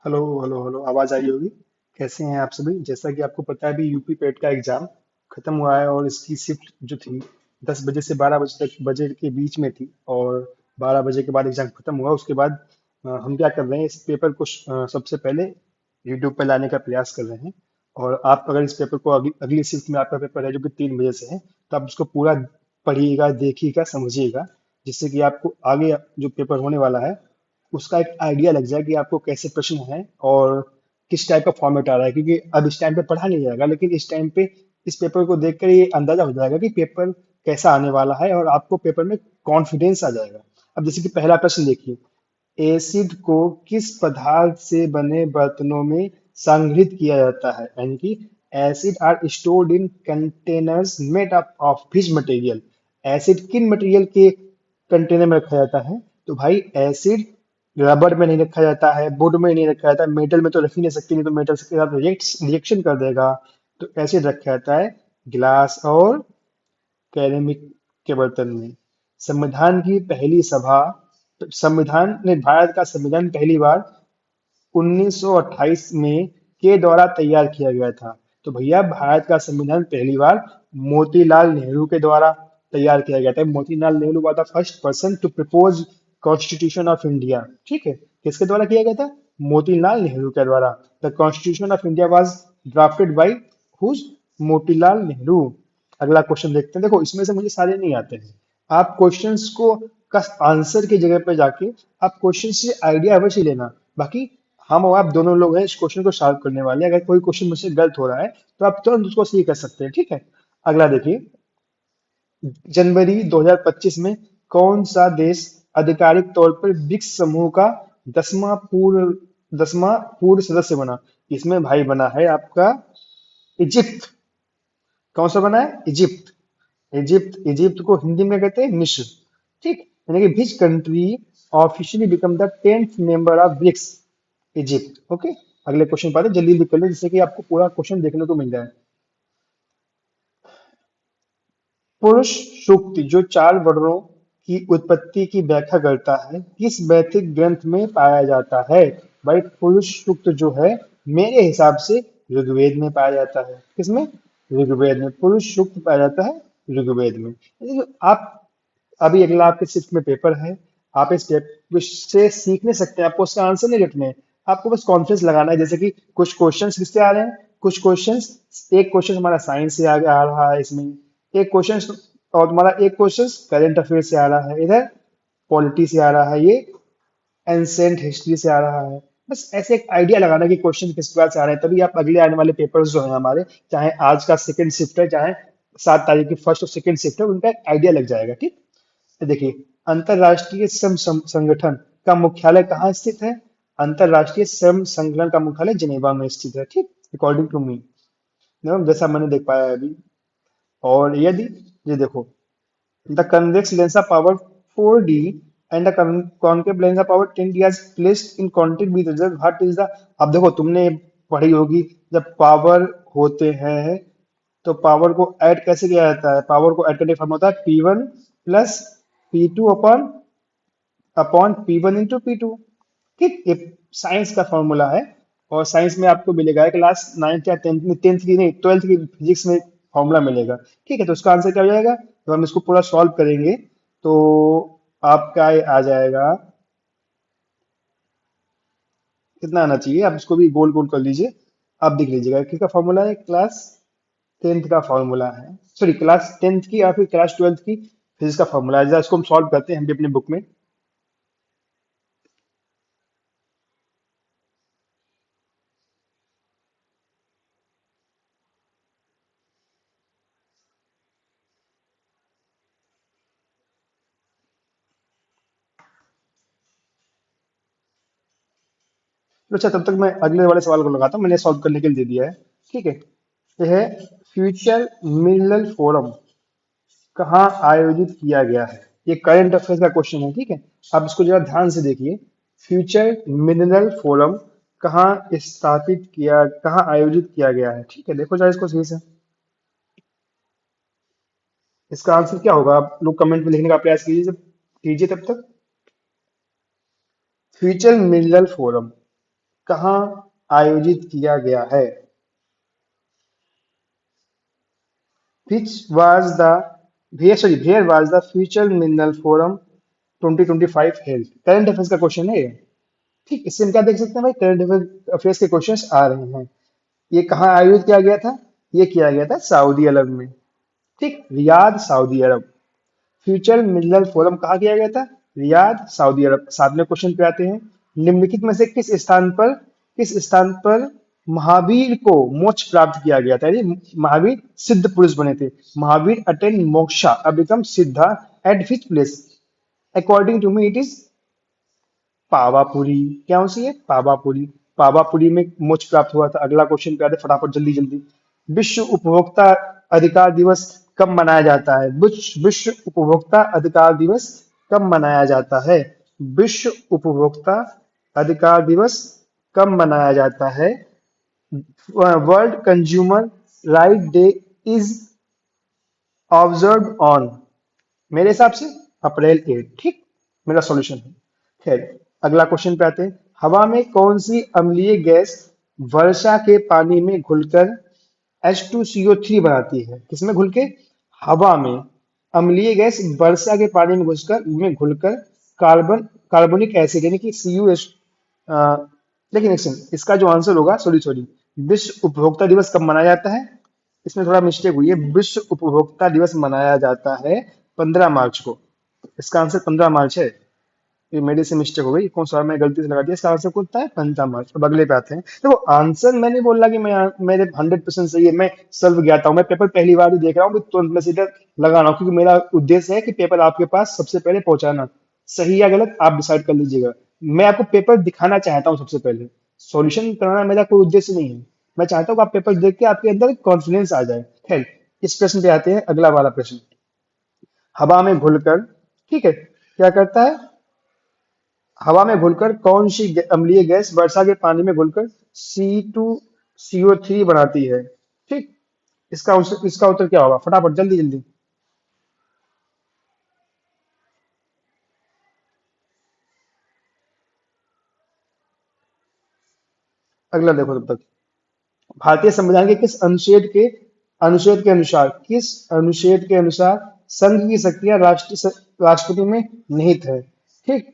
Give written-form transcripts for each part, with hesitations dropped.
Hello hello hello, आवाज आई होगी। कैसे हैं आप सभी? जैसा कि आपको पता है, अभी यूपी पेट का एग्जाम खत्म हुआ है और इसकी शिफ्ट जो थी 10 बजे से 12 बजे तक बजे के बीच में थी। और 12 बजे के बाद एग्जाम खत्म हुआ। उसके बाद हम क्या कर रहे हैं, इस पेपर को सबसे पहले यूट्यूब पर लाने का प्रयास कर रहे हैं। और आप अगर इस पेपर को अगली शिफ्ट में आपका पेपर है जो कि 3 बजे से है, तो आप उसको पूरा पढ़िएगा, देखिएगा, समझिएगा, जिससे कि आपको आगे जो पेपर होने वाला है उसका एक आइडिया लग जाए कि आपको कैसे प्रश्न है और किस टाइप का फॉर्मेट आ रहा है। क्योंकि अब इस टाइम पे पढ़ा नहीं जाएगा, लेकिन इस टाइम पे इस पेपर को देखकर ये अंदाजा हो जाएगा कि पेपर कैसा आने वाला है और आपको पेपर में कॉन्फिडेंस आ जाएगा। अब जैसे कि पहला प्रश्न देखिए, एसिड को किस पदार्थ से बने बर्तनों में संग्रहित किया जाता है? यानी कि acid are stored in containers made up of which material. Acid किन मटेरियल के कंटेनर में रखा जाता है? तो भाई एसिड रबर में नहीं रखा जाता है, वुड में नहीं रखा जाता है, मेटल में तो रख ही नहीं सकती, नहीं तो मेटल के साथ रिएक्शन कर देगा। तो एसिड रखा जाता है गिलास और कैरेमिक के बर्तन में। संविधान की पहली सभा, संविधान ने भारत का संविधान पहली बार 1928 में के द्वारा तैयार किया गया था। तो भैया भारत का संविधान पहली बार मोतीलाल नेहरू के द्वारा तैयार किया गया था। Motilal Nehru was the first person to propose constitution of India. ठीक है, किसके द्वारा किया गया था? मोतीलाल नेहरू के द्वारा। The constitution of India was drafted by whose? Motilal Nehru. अगला क्वेश्चन देखते हैं। देखो इसमें से मुझे सारे नहीं आते हैं। आप क्वेश्चंस को का आंसर की जगह पे जाके आप क्वेश्चन से आइडिया अवश्य लेना। बाकी हम और आप दोनों लोग हैं इस क्वेश्चन को सॉल्व करने वाले। अगर कोई क्वेश्चन मुझसे गलत हो रहा है तो आप तुरंत उसको सही कर सकते हैं। ठीक है, अगला देखिए। जनवरी 2025 में कौन सा देश आधिकारिक तौर पर ब्रिक्स समूह का 10वां पूर्ण सदस्य बना? इसमें भाई बना है आपका इजिप्ट। कौन सा बना है? इजिप्ट। इजिप्ट, इजिप्ट को हिंदी में कहते हैं मिस्र। ठीक, यानी कि which country officially become the 10th member of BRICS? Egypt. Okay, अगले क्वेश्चन पर आते हैं। जल्दी जल्दी कर लो जिससे कि आपको पूरा क्वेश्चन देखने को मिल जाए। पुरुष सूक्त जो चार वर्णों की उत्पत्ति की व्याख्या करता है किस वैदिक ग्रंथ में पाया जाता है? भाई पुरुष सूक्त जो है मेरे हिसाब से ऋग्वेद में पाया जाता है। किसमें? ऋग्वेद में पुरुष सूक्त पाया जाता है, ऋग्वेद में। यानी कि आप अभी अगला आपके शिफ्ट में पेपर है, आप इस पेपर से सीख नहीं सकते, आपको उसका आंसर नहीं रखने हैं। आपको बस कॉन्फिडेंस लगाना है। जैसे कि कुछ क्वेश्चंस किससे आ रहे हैं, कुछ क्वेश्चंस, एक क्वेश्चन हमारा साइंस से आ रहा है इसमें, एक क्वेश्चन, और तुम्हारा एक क्वेश्चन करंट अफेयर से आ रहा है, इधर पॉलिटी से आ रहा है, ये एंसेंट हिस्ट्री से आ रहा है। बस ऐसे एक आइडिया लगाना कि क्वेश्चन किस प्रकार से आ रहे हैं, तभी आप अगले आने वाले पेपर्स जो है हमारे, चाहे आज का सेकंड शिफ्ट है, चाहे 7 तारीख की फर्स्ट और सेकंड शिफ्ट है, उनका एक आइडिया लग जाएगा। ठीक, तो देखिए, अंतरराष्ट्रीय संगठन का मुख्यालय कहाँ स्थित है? अंतरराष्ट्रीय श्रम संगठन का मुख्यालय जिनेवा में स्थित है। ठीक, अकॉर्डिंग टू मी, जैसा मैंने देख पाया है अभी। और यदि, ये देखो, the convex lens of power 4D and the concave lens of power 10D is placed in contact with each other. What is the? अब देखो तुमने पढ़ी होगी, जब पावर होते हैं तो पावर को ऐड कैसे किया जाता है? पावर को ऐड करने का फॉर्मूला होता है P1 plus P2 upon P1 into P2। ठीक, ये साइंस का फॉर्मूला है। और साइंस में आपको मिलेगा क्लास 9th या 10th में, 10th की नहीं, 12th की फिजिक्स में फॉर्मूला मिलेगा। ठीक है, तो उसका आंसर क्या हो जाएगा? तो हम इसको पूरा सॉल्व करेंगे तो आपका ये आ जाएगा, कितना आना चाहिए, आप इसको भी गोल गोल कर लीजिए। आप देख लीजिएगा किसका फॉर्मूला है, क्लास 10th का फॉर्मूला है, सॉरी क्लास 10th की या फिर क्लास 12th की फिजिक्स का फॉर्मूला है। जरा इसको हम सॉल्व करते हैं हम भी अपनी बुक में। तो अच्छा, तब तक मैं अगले वाले सवाल को लगाता हूँ, मैंने सॉल्व करने के लिए दे दिया है। ठीक है, यह है फ्यूचर मिनरल फोरम कहाँ आयोजित किया गया है? ये करंट अफेयर्स का क्वेश्चन है। ठीक है, आप इसको जरा ध्यान से देखिए। फ्यूचर मिनरल फोरम कहाँ स्थापित किया, कहाँ आयोजित किया गया है? ठीक है, देखो जरा इसको सही से। इसका आंसर क्या होगा? आप लोग कमेंट में लिखने का प्रयास कीजिए, कीजिए तब तक। फ्यूचर मिनरल फोरम, कहाँ आयोजित किया गया है? Which was the where was the Future Mineral Forum 2025 held? Current affairs का क्वेश्चन है ये। ठीक, इससे हम क्या देख सकते हैं भाई, करंट अफेयर्स के क्वेश्चंस आ रहे हैं। ये कहाँ आयोजित किया गया था? ये किया गया था सऊदी अरब में। ठीक, रियाद सऊदी अरब। फ्यूचर मिनरल फोरम कहाँ किया गया था? रियाद सऊदी अरब। सातवें क्वेश्चन पे आते हैं। निम्नलिखित में से किस स्थान पर महावीर को मोक्ष प्राप्त किया गया था? यानी महावीर सिद्ध पुरुष बने थे। Mahavir attain moksha become siddha at which place? According to me it is Pawapuri. क्या सी है? पावापुरी। पावापुरी में मोक्ष प्राप्त हुआ था। अगला क्वेश्चन पे आते हैं, फटाफट जल्दी जल्दी। विश्व उपभोक्ता अधिकार दिवस कब मनाया जाता है? विश्व उपभोक्ता अधिकार दिवस कब मनाया जाता है? विश्व उपभोक्ता अधिकार दिवस कब मनाया जाता है? World consumer right day is observe on, मेरे हिसाब से अप्रैल 8। ठीक, मेरा सॉल्यूशन है। खैर, अगला क्वेश्चन पे आते हैं। हवा में कौन सी अम्लीय गैस वर्षा के पानी में घुलकर H2CO3 बनाती है? किसमें घुल के? हवा में अम्लीय गैस वर्षा के पानी में घुलकर कार्बन कार्बोनिक एसिड यानी कि CuH। लेकिन एक सेकंड, इसका जो आंसर होगा, सॉरी सॉरी, विश्व उपभोक्ता दिवस कब मनाया जाता है? इसमें थोड़ा मिस्टेक हुई है। विश्व उपभोक्ता दिवस मनाया जाता है 15 मार्च को। इसका आंसर 15 मार्च है। ये मेरे से मिस्टेक हो गई, कौन सा मैं गलती से लगा दिया। इसका आंसर कौन सा है? 15 मार्च। अब अगले पे आते हैं। देखो, आंसर मैंने बोला कि मेरे 100% सही है। मैं सर्व ज्ञाता हूँ, मैं पेपर पहली बार ही देख रहा हूँ, भी तुरंत मैं सीधा लगा रहा हूँ, क्योंकि मेरा उद्देश्य है कि पेपर आपके पास सबसे पहले पहुंचाना। सही या गलत आप डिसाइड कर लीजिएगा। मैं आपको पेपर दिखाना चाहता हूँ सबसे पहले। सॉल्यूशन कराना मेरा कोई उद्देश्य नहीं है। मैं चाहता हूँ कि आप पेपर देख के आपके अंदर कॉन्फिडेंस आ जाए। खैर, इस प्रश्न पे आते हैं, अगला वाला प्रश्न। हवा में घुलकर, ठीक है, क्या करता है? हवा में घुलकर कौन सी अम्लीय गैस वर्षा के पानी में घुलकर C2CO3 बनाती है? ठीक, इसका उत्तर क्या होगा? फटाफट जल्दी जल्दी। अगला देखो तब तक। भारतीय संविधान के किस अनुच्छेद के अनुसार संघ की शक्तियां राष्ट्रपति में निहित है? ठीक,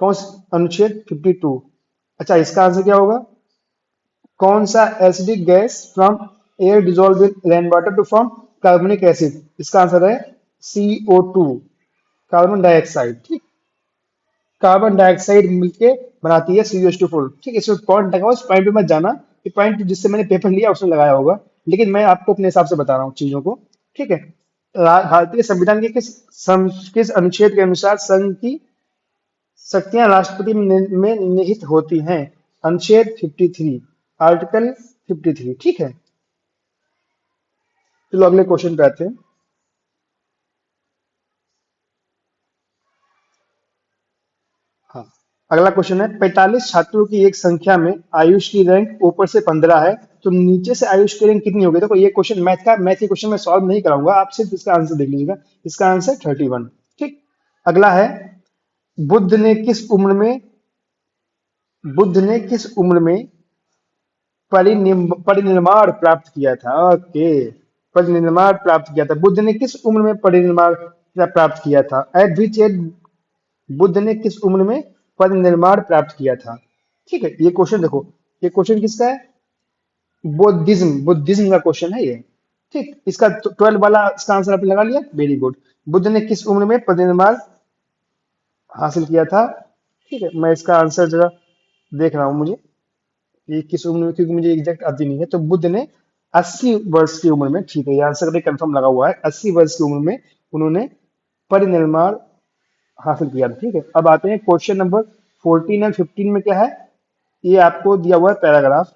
कौन अनुच्छेद 52। अच्छा, इसका आंसर क्या होगा? कौन सा acidic gas from air dissolve in rain water to form carbonic acid? इसका आंसर है CO2, कार्बन डाइऑक्साइड। ठीक, कार्बन डाइऑक्साइड मिलके बनाती है CH2 4। ठीक है, इसमें पॉइंट लगा हुआ, उस पॉइंट पे मत जाना। ये पॉइंट जिससे मैंने पेपर लिया उसने लगाया होगा, लेकिन मैं आपको अपने हिसाब से बता रहा हूँ चीजों को। ठीक है, भारतीय संविधान के किस अनुच्छेद के अनुसार संघ की शक्तियां राष्ट्रपति में निहित होती हैं? अनुच्छेद 53, आर्टिकल 53। ठीक है, चलो अगले क्वेश्चन पे आते हैं। हाँ, अगला क्वेश्चन है, 45 छात्रों की एक संख्या में आयुष की रैंक ऊपर से 15 है, तो नीचे से आयुष की रैंक कितनी होगी? देखो, ये क्वेश्चन मैथ के क्वेश्चन में सॉल्व नहीं कराऊंगा, आप सिर्फ इसका आंसर देख लीजिएगा। इसका आंसर 31। ठीक, अगला है, बुद्ध ने किस उम्र में बुद्ध ने किस उम्र में परिनिर्वाण प्राप्त किया था? ओके, परिनिर्वाण प्राप्त किया था। बुद्ध ने किस उम्र में परिनिर्वाण प्राप्त किया था? एट विच एज बुद्ध ने किस उम्र में परिनिर्वाण प्राप्त किया था? ठीक है, ये क्वेश्चन देखो, ये क्वेश्चन किसका है? बुद्धिज्म का क्वेश्चन है ये। ठीक, इसका 12 वाला इसका आंसर आपने लगा लिया, वेरी गुड। बुद्ध ने किस उम्र में परिनिर्वाण हासिल किया था? ठीक है, मैं इसका आंसर जरा देख रहा हूँ, मुझे ये किस उम्र में, क्योंकि मुझे एग्जैक्ट आती नहीं है। तो बुद्ध ने 80 वर्ष की उम्र में, ठीक है, ये आंसर भी कंफर्म लगा हुआ है, 80 वर्ष की उम्र में उन्होंने परिनिर्वाण हासिल किया था। ठीक है, अब आते हैं क्वेश्चन नंबर 14 और 15 में क्या है? ये आपको दिया हुआ है पैराग्राफ।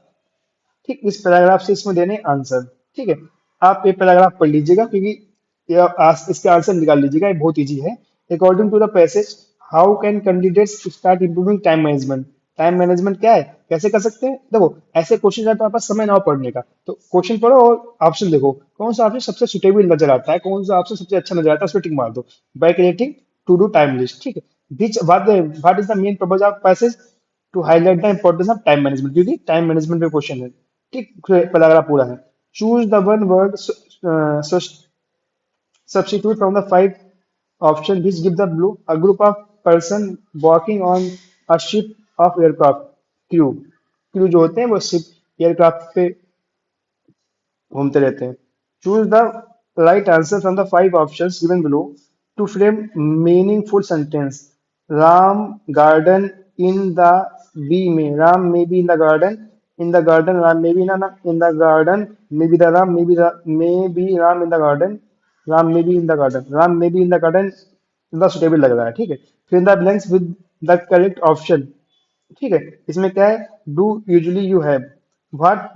ठीक, इस पैराग्राफ से इसमें देने आंसर। ठीक है, आप ये पैराग्राफ पढ़ लीजिएगा, क्योंकि इसके आंसर निकाल लीजिएगा, ये बहुत इजी है। According to the passage, how can candidates start improving time management? Time management क्या है, कैसे कर सकते हैं? देखो, ऐसे क्वेश्चन है तो आपके पास समय ना हो पढ़ने का, तो क्वेश्चन पढ़ो और ऑप्शन देखो, कौन सा ऑप्शन सबसे सुटेबल नजर आता है, कौन सा ऑप्शन सबसे अच्छा नजर आता है, उस पर टिक मार दो। By creating to do time list. ठीक है, which what is the main purpose of passage? To highlight the importance of time management, क्योंकि टाइम मैनेजमेंट पे क्वेश्चन है। ठीक, पहला वाला पूरा है। Choose the one word substitute from the five options which give the blue a group of person walking on a ship of aircraft crew। crew जो होते हैं वो शिप एयरक्राफ्ट पे घूमते रहते हैं। Choose the right answer from the five options given below to frame meaningful sentence. Ram garden in the be may, Ram may be in the garden, in the garden Ram may be in the garden, may be the Ram may be Ram in the garden, Ram may be in the garden, Ram may be in the garden, the suitable लग रहा है। ठीक है, फिर the blanks with the correct option. ठीक है, इसमें क्या है, do usually you have, what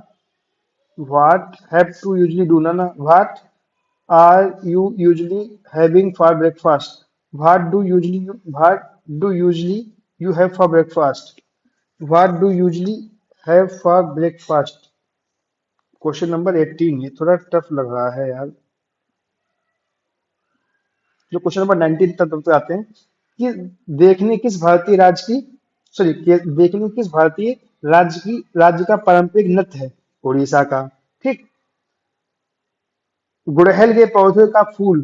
What have to usually do, Nana? What are you usually having for breakfast? What do usually you have for breakfast? What do usually have for breakfast? Question number 18, ये थोड़ा tough लग रहा है यार। जो question number 19 तक पे आते हैं कि देखने किस भारतीय राज्य की सॉरी देखने किस भारतीय राज्य का पारंपरिक नृत्य है, उड़ीसा का। ठीक, गुड़हल के पौधे का फूल,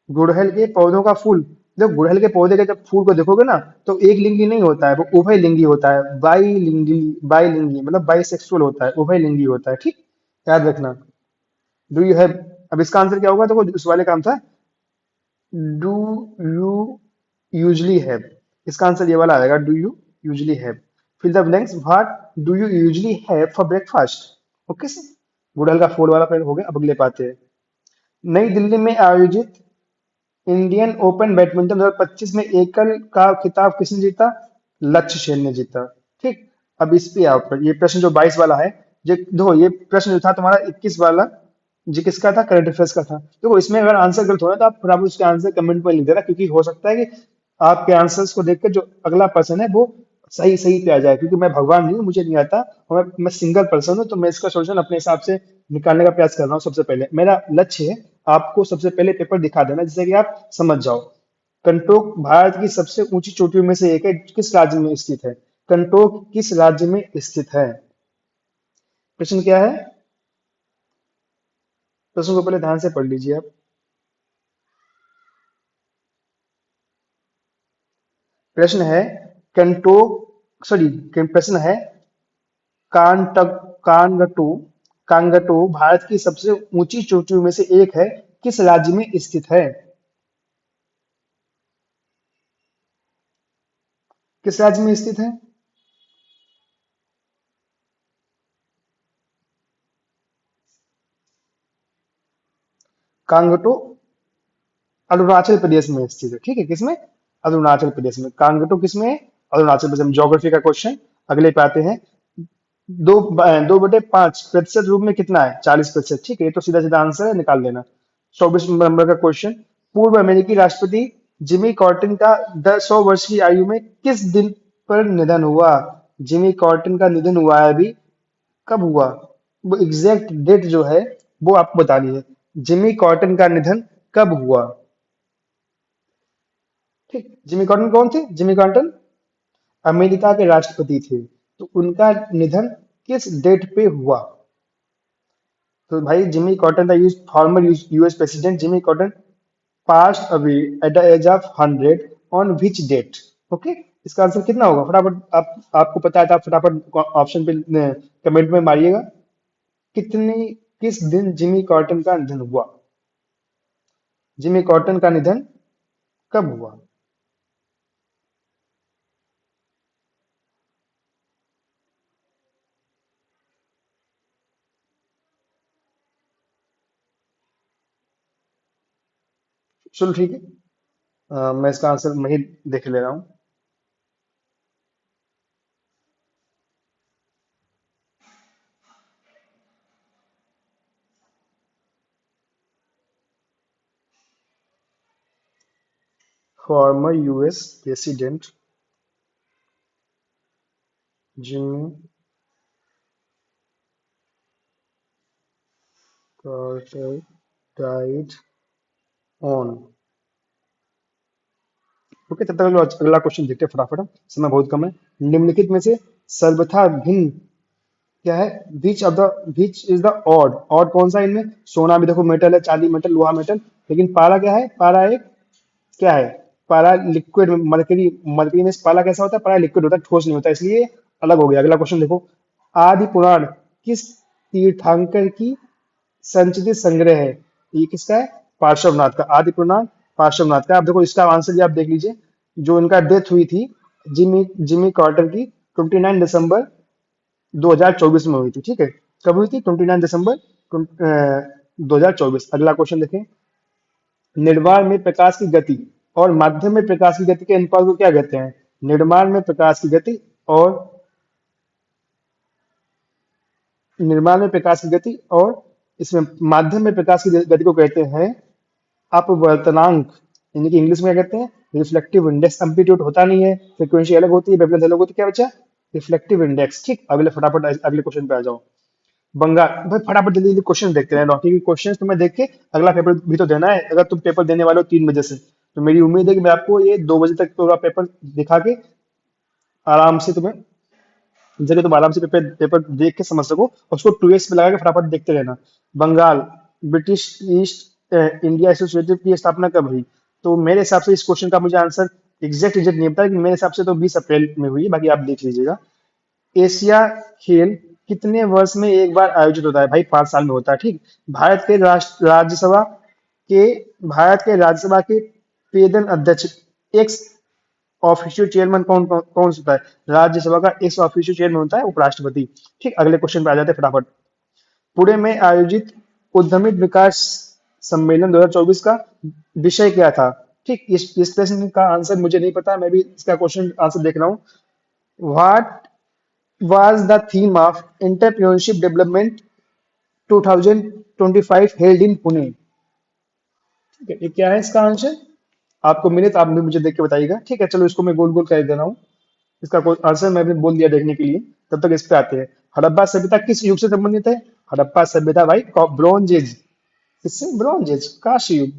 गुड़हल के पौधों का फूल, जब गुड़हल के पौधे के जब फूल को देखोगे ना, तो एक लिंगी नहीं होता है, वो उभय लिंगी होता है, बाई लिंगी मतलब बाइसेक्सुअल होता है, उभय लिंगी होता है। ठीक, याद रखना। डू यू हैव, अब इसका आंसर क्या होगा, देखो उस वाले काम था, डू यू यूजली हैव, इसका आंसर ये वाला आएगा, do you usually have. Fill the blanks, what do you usually have for breakfast. Okay sir, गुड़हल का फूल वाला पेड़ हो गया। अब अगले पाते हैं। नई दिल्ली में आयोजित इंडियन ओपन बैडमिंटन 2025 में एकल का खिताब किसने जीता? लक्ष्य सेन ने जीता। ठीक, अब इस पे आओ, पर ये प्रश्न जो 22 वाला है, ये देखो, ये प्रश्न जो था तुम्हारा 21 वाला, जी किसका था? करंट अफेयर्स का था। देखो इसमें अगर आंसर गलत हो रहा है तो आप फटाफट उसका आंसर कमेंट में लिख देना, क्योंकि हो सकता है कि आपके आंसर्स को देखकर जो अगला पर्सन है वो सही सही पे आ जाए, क्योंकि मैं भगवान नहीं हूँ, मुझे नहीं आता, और मैं सिंगल पर्सन हूँ, तो मैं इसका सोल्यूशन अपने हिसाब से निकालने का प्रयास कर रहा हूँ। सबसे पहले मेरा लक्ष्य है आपको सबसे पहले पेपर दिखा देना, जिससे कि आप समझ जाओ। कंटोक भारत की सबसे ऊंची चोटियों में से एक है, किस राज्य में स्थित है? कंटोक किस राज्य में स्थित है? प्रश्न क्या है? प्रश्न को पहले ध्यान से पढ़ लीजिए आप। प्रश्न है कंटोक सॉरी प्रश्न है कांटक कांगटो कांगटो भारत की सबसे ऊंची चोटियों में से एक है, किस राज्य में स्थित है? किस राज्य में स्थित है? कांगटो अरुणाचल प्रदेश में स्थित है। ठीक है, किसमें? अरुणाचल प्रदेश में। कांगटो किसमें है? अरुणाचल प्रदेश में। ज्योग्राफी का क्वेश्चन। अगले पे आते हैं। 2/5 प्रतिशत रूप में कितना है? 40%। ठीक है, ये तो सीधा सीधा आंसर है, निकाल लेना। 24 नंबर का क्वेश्चन। पूर्व अमेरिकी राष्ट्रपति जिमी कॉर्टिन का 100 वर्ष की आयु में किस दिन पर निधन हुआ? जिमी कॉर्टिन का निधन हुआ है अभी, कब हुआ? वो एग्जैक्ट डेट जो है वो आपको बतानी है। जिमी कॉर्टिन का निधन कब हुआ? ठीक, जिमी कॉर्टन कौन थे? जिमी कॉर्टन अमेरिका के राष्ट्रपति थे, तो उनका निधन किस डेट पे हुआ? तो भाई Jimmy Carter the former US president Jimmy Carter passed away at the age of 100 on which date? Okay, इसका आंसर कितना होगा? फटाफट आपको पता है तो आप फटाफट ऑप्शन पे कमेंट में मारिएगा। कितनी किस दिन जिमी कॉर्टन का निधन हुआ? जिमी कॉर्टन का निधन कब हुआ? चलो ठीक है, मैं इसका आंसर वही देख ले रहा हूँ। Farmer US president Jimmy Carter died on okay, तब तक हम लोग अगला क्वेश्चन देखते हैं फटाफट, समय बहुत कम है। निम्नलिखित में से सर्वथा भिन्न क्या है? Which is the odd? Odd कौन सा है इनमें? सोना भी देखो मेटल है, चांदी मेटल, लोहा मेटल, लेकिन पारा क्या है? पारा एक क्या है? पारा लिक्विड, मरकरी, मरकरी में पारा कैसा होता है? पारा लिक्विड होता है, ठोस नहीं होता, इसलिए अलग हो गया। अगला क्वेश्चन देखो, आदि पुराण किस तीर्थंकर की संचित संग्रह है? ये किसका है? पार्श्वनाथ का। आदि पुराण पार्श्वनाथ का। आप देखो इसका आंसर भी आप देख लीजिए, जो इनका डेथ हुई थी जिमी जिमी कार्टर की 29 दिसंबर 2024 में हुई थी, ठीक है। कब हुई थी? 29 दिसंबर 2024। अगला क्वेश्चन देखें, निर्वाण में प्रकाश की गति और माध्यम में प्रकाश की गति के अनुपात को क्या कहते हैं? निर्माण में प्रकाश की गति और निर्माण में प्रकाश की गति और इसमें माध्यम में प्रकाश की गति को कहते हैं अपवर्तनांक, यानी कि इंग्लिश में क्या कहते हैं? Reflective index. एम्पलीट्यूड होता नहीं है, फ्रीक्वेंसी अलग होती है, वेवलेंथ अलग होती है, क्या बचा? Reflective index. ठीक, अगले फटाफट अगले क्वेश्चन पे आ जाओ। बंगाल भाई, फटाफट जल्दी जल्दी क्वेश्चन देखते हैं, लौकी के क्वेश्चन तुम्हें देख के अगला पेपर भी तो देना है। अगर तुम पेपर देने वाले हो 3 बजे से, तो मेरी उम्मीद है कि मैं आपको ये 2 बजे तक पूरा पेपर दिखा के आराम से तुम्हें, जगह तुम आराम से पेपर पेपर देख के समझ सको, और उसको 2x पे लगा के फटाफट देखते रहना। Bengal British East India associative की स्थापना कब हुई? तो मेरे हिसाब से इस क्वेश्चन का मुझे आंसर एग्जैक्ट एग्जैक्ट नहीं पता, लेकिन मेरे हिसाब से तो 20 अप्रैल में हुई है, बाकी आप देख लीजिएगा। एशिया खेल कितने वर्ष में एक बार आयोजित होता है? भाई 5 साल में होता है, ठीक। भारत के राष्ट्र राज्यसभा के भारत के राज्यसभा के पेदन अध्यक्ष, एक्स ऑफिशियल चेयरमैन कौन कौन कौन सा होता है? राज्यसभा का एक्स ऑफिशियल चेयरमैन होता है उपराष्ट्रपति। ठीक, अगले क्वेश्चन पे आ जाते हैं फटाफट। पुणे में आयोजित उद्यमित विकास सम्मेलन 2024 का विषय क्या था? ठीक, इस प्रश्न का आंसर मुझे नहीं पता, मैं भी इसका क्वेश्चन आंसर देख रहा हूँ। What was the theme of Entrepreneurship Development 2025 held in Pune? ठीक है, ये क्या है इसका आंसर? आपको मिले तो आप भी मुझे देख के बताइएगा, ठीक है। चलो इसको मैं गोल गोल कर दे रहा हूँ, इसका आंसर मैं भी बोल दिया देखने के लिए। तब तक इस पे आते हैं। हड़प्पा सभ्यता किस युग से संबंधित है? हड़प्पा सभ्यता भाई ब्रॉन्ज एज। किससे? ब्रॉन्ज एज, कांस्य युग।